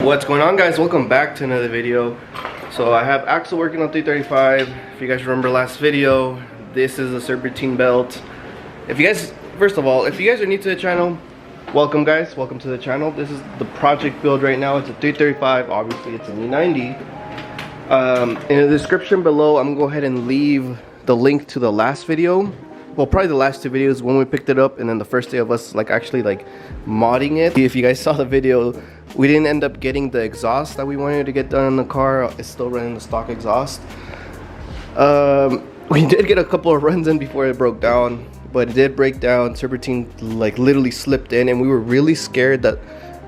What's going on, guys? Welcome back to another video. So I have Axel working on 335. If you guys remember last video, this is a serpentine belt. If you guys, first of all, if you guys are new to the channel, welcome guys, welcome to the channel. This is the project build right now. It's a 335, obviously it's an E90. In the description below, I'm gonna go ahead and leave the link to the last video. Well, probably the last two videos when we picked it up, and then the first day of us actually modding it. If you guys saw the video, we didn't end up getting the exhaust that we wanted to get done in the car. It's still running the stock exhaust. We did get a couple of runs in before it broke down, but it did break down. Serpentine literally slipped in, and we were really scared that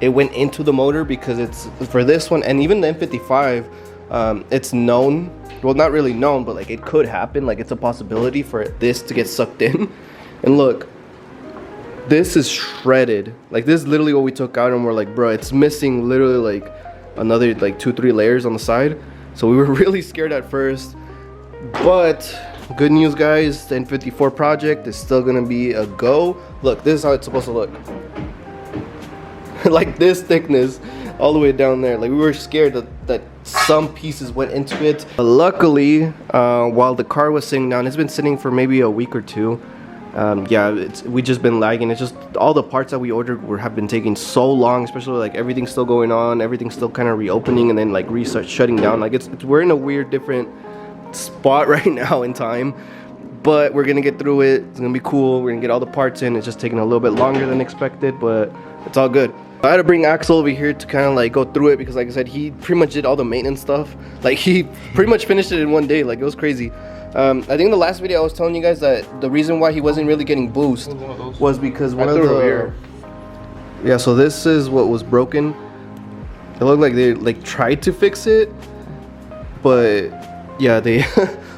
it went into the motor, because it's for this one and even the n54, it's known, well, not really known, but it could happen. It's a possibility for this to get sucked in. And look, this is shredded. This is literally what we took out, and we're like, bro, it's missing literally another 2-3 layers on the side. So we were really scared at first, but good news, guys, the n54 project is still gonna be a go. Look, this is how it's supposed to look. This thickness all the way down there. We were scared that some pieces went into it. But luckily, while the car was sitting down, it's been sitting for maybe a week or two. Yeah, we just been lagging. It's just all the parts that we ordered have been taking so long, especially everything's still going on, everything's still kind of reopening and then restart shutting down. We're in a weird different spot right now in time, but we're gonna get through it. It's gonna be cool. We're gonna get all the parts in. It's just taking a little bit longer than expected, but it's all good. I had to bring Axel over here to kind of go through it, because like I said, he pretty much did all the maintenance stuff. He pretty much finished it in one day. It was crazy. I think in the last video I was telling you guys that the reason why he wasn't really getting boost was because one of the, yeah, so this is what was broken. It looked like they tried to fix it, but yeah, they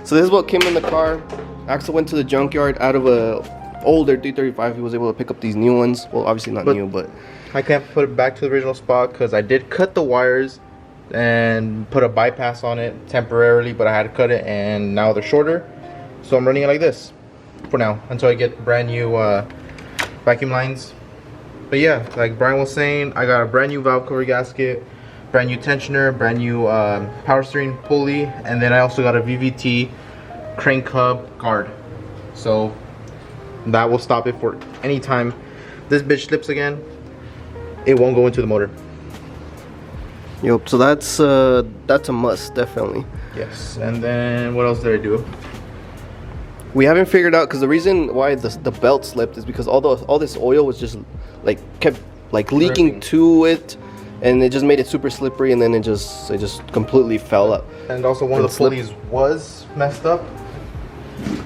so this is what came in the car. Axel went to the junkyard. Out of a older 335, he was able to pick up these new ones. Well, obviously not new, but I can't put it back to the original spot because I did cut the wires and put a bypass on it temporarily, but I had to cut it, and now they're shorter, so I'm running it like this for now until I get brand new vacuum lines. But yeah, like Brian was saying, I got a brand new valve cover gasket, brand new tensioner, brand new power steering pulley, and then I also got a VVT crank hub guard, so that will stop it for any time this bitch slips again. It won't go into the motor. Yep, so that's a must, definitely. Yes, and then what else did I do? We haven't figured out, because the reason why the belt slipped is because all this oil was just kept leaking to it, and it just made it super slippery, and then it just completely fell up. And also one of the pulleys was messed up.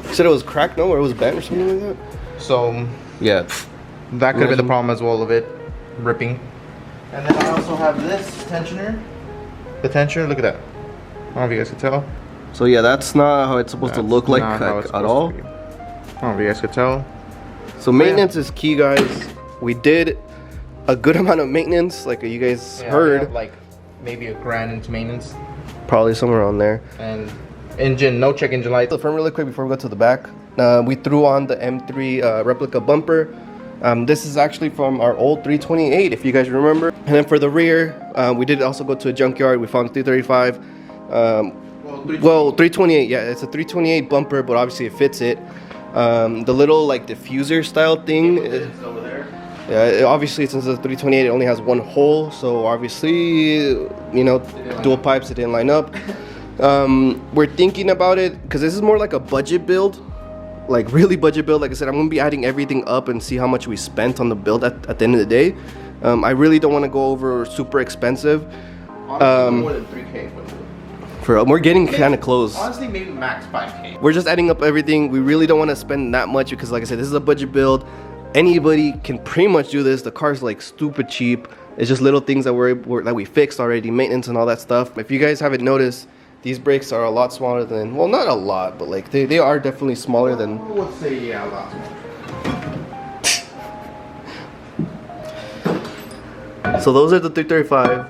You said it was cracked, no, or it was bent or something like that? So yeah, that could have been the problem as well, of it ripping. And then I also have this tensioner. The tensioner, look at that. I don't know if you guys can tell. So yeah, that's not how it's supposed to look like at all. I don't know if you guys could tell. So maintenance is key, guys. We did a good amount of maintenance, you guys heard. Maybe $1,000 into maintenance. Probably somewhere on there. And engine, no check engine light. The front really quick before we go to the back. We threw on the M3 replica bumper. This is actually from our old 328, if you guys remember. And then for the rear, we did also go to a junkyard. We found 335. Well, 328, yeah, it's a 328 bumper, but obviously it fits it. The little diffuser style thing. It's over there. Yeah, obviously since it's a 328, it only has one hole, so obviously, dual pipes, it didn't line up. We're thinking about it, because this is more like a budget build. Really budget build. Like I said, I'm gonna be adding everything up and see how much we spent on the build at the end of the day. I really don't want to go over super expensive. Honestly, more than 3K. We're getting kind of close. Honestly, maybe max 5K. We're just adding up everything. We really don't want to spend that much, because like I said, this is a budget build. Anybody can pretty much do this. The car's stupid cheap. It's just little things that we fixed already, maintenance and all that stuff. If you guys haven't noticed, these brakes are a lot smaller than, well, not a lot, but they are definitely smaller than. Let's say, yeah, a lot smaller. So those are the 335,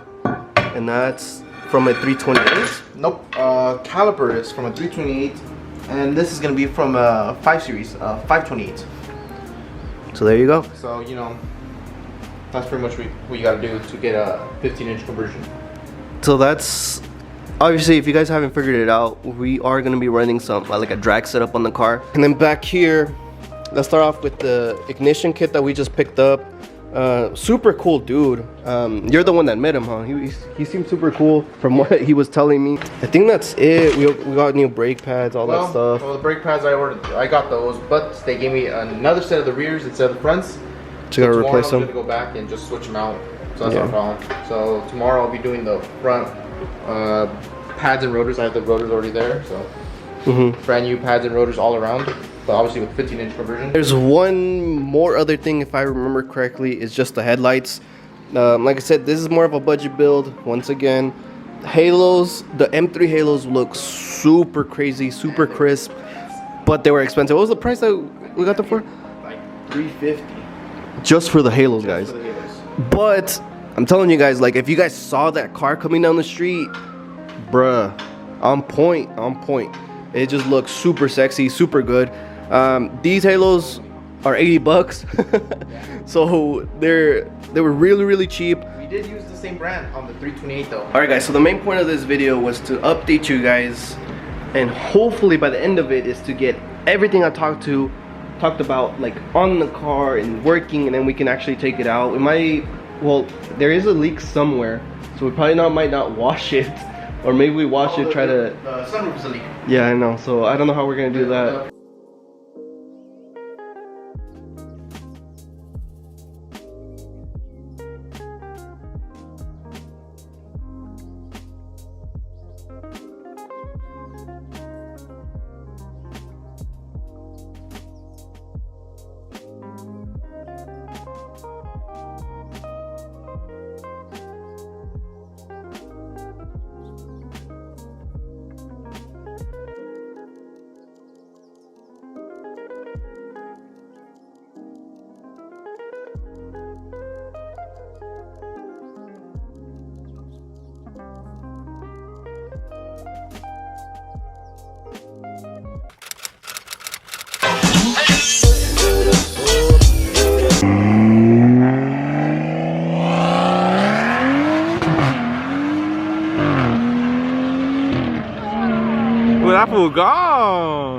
and that's from a 328. Nope, caliper is from a 328, and this is gonna be from a 5 series, 528. So there you go. So That's pretty much what you gotta do to get a 15-inch conversion. So that's obviously, if you guys haven't figured it out, we are gonna be running some like a drag setup on the car. And then back here, let's start off with the ignition kit that we just picked up. Super cool dude. You're the one that met him, huh? He seemed super cool from what he was telling me. I think that's it. We got new brake pads, all that stuff. Well, the brake pads I got those, but they gave me another set of the rears instead of the fronts. So you gotta replace them. I'm gonna go back and just switch them out. So that's not a problem. So tomorrow I'll be doing the front pads and rotors. I have the rotors already there, so brand new pads and rotors all around. But obviously with 15-inch conversion. There's one more other thing, if I remember correctly, is just the headlights. Like I said, this is more of a budget build. Once again, halos, the M3 halos look super crazy, super crisp, but they were expensive. What was the price that we got them for? Like $350. Just for the halos, guys. But I'm telling you guys, like, if you guys saw that car coming down the street, bruh, on point. It just looks super sexy, super good. These halos are 80 bucks. So they were really cheap. We did use the same brand on the 328 though. Alright guys, so the main point of this video was to update you guys, and hopefully by the end of it is to get everything I talked about like on the car and working, and then we can actually take it out. We might, well, there is a leak somewhere, so we probably might not wash it, or maybe we wash it, the sunroof is a leak. Yeah, I know, so I don't know how we're gonna do that. Well, that fool gone.